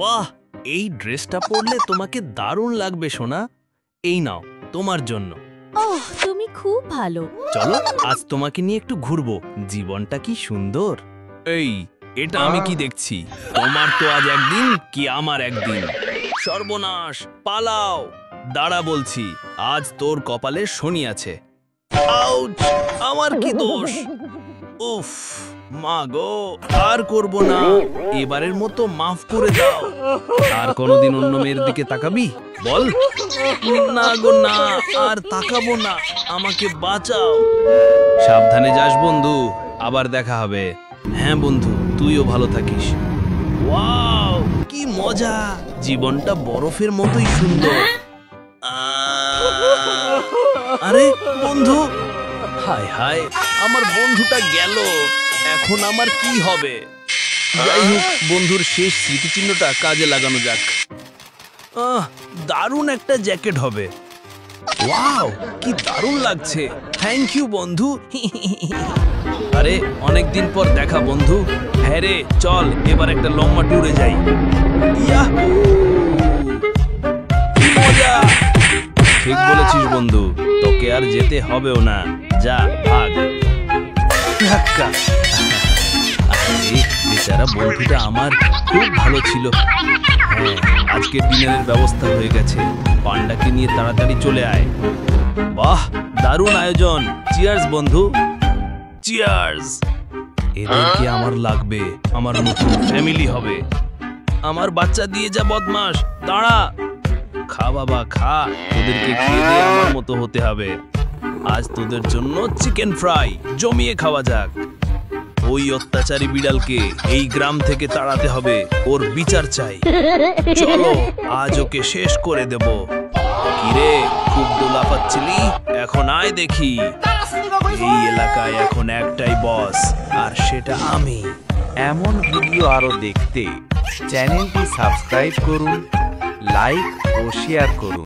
বাহ, এই ড্রেসটা পরলে তোমাকে দারুণ লাগবে সোনা। এই নাও তোমার জন্য। ওহ, তুমি খুব ভালো। চলো আজ তোমাকে নিয়ে একটু ঘুরবো। জীবনটা কি সুন্দর। এই, এটা আমি কি দেখছি? তোমার তো আজ একদিন কি আমার একদিন। সর্বনাশ, পালাও। দাঁড়া বলছি, আজ তোর কপালে শনি আছে। আউচ! আমার কি দোষ? উফ, মা গো, আর করব না। এবারের মতো মাফ করে দাও। আর কোনোদিন অন্য মেয়ের দিকে তাকাবি? বল। না গো না, আর তাকাবো না। আমাকে বাঁচাও। সাবধানে যাস বন্ধু, আবার দেখা হবে। হ্যাঁ বন্ধু, তুইও ভালো থাকিস। ওয়াও, কি মজা! জীবনটা বরফের মতোই সুন্দর। আরে বন্ধু, হায় হায়, আমার বন্ধুটা গেল। এখন আমার কি হবে? যাই হোক, বন্ধুর শেষ স্মৃতিচিহ্নটা কাজে লাগানো যাক। দারুণ একটা জ্যাকেট হবে। ওয়াও, কি দারুণ লাগছে। থ্যাংক ইউ বন্ধু। আরে অনেকদিন পর দেখা বন্ধু। হ্যাঁ রে, চল এবার একটা লম্বা ট্যুরে যাই। ইয়াহু! কি মজা! ঠিক বলেছিস বন্ধু, তোকে আর যেতে হবেও না। যা, ভাগ। ধাক্কা। আরে বেচারা বন্ধুটা আমার খুব ভালো ছিল। হ্যাঁ, আজকের ডিনারের ব্যবস্থা হয়ে গেছে। পান্ডাকে নিয়ে তাড়াতাড়ি চলে আয়। বাহ, দারুণ আয়োজন। চিয়ার্স বন্ধু, চিয়ার্স। এদেরকে আমার লাগবে, আমার নতুন ফ্যামিলি হবে। আমার বাচ্চা দিয়ে যা বদমাস, দাঁড়া। খা বাবা খা, তোদেরকে খেয়ে দিয়ে আমার মতো হতে হবে। আজ তোদের জন্য চিকেন ফ্রাই জমিয়ে খাওয়া যাক। ওই অত্যাচারী বিড়ালকে এই গ্রাম থেকে তাড়াতে হবে, ওর বিচার চাই। চলো আজ ওকে শেষ করে দেব। কিরে, খুব দোলাপাচ্ছিলি? এখন আয় দেখি। এই এলাকায় এখন একটাই বস, আর সেটা আমি। এমন ভিডিও আরো দেখতে চ্যানেলটি সাবস্ক্রাইব করুন, লাইক ও শেয়ার করুন।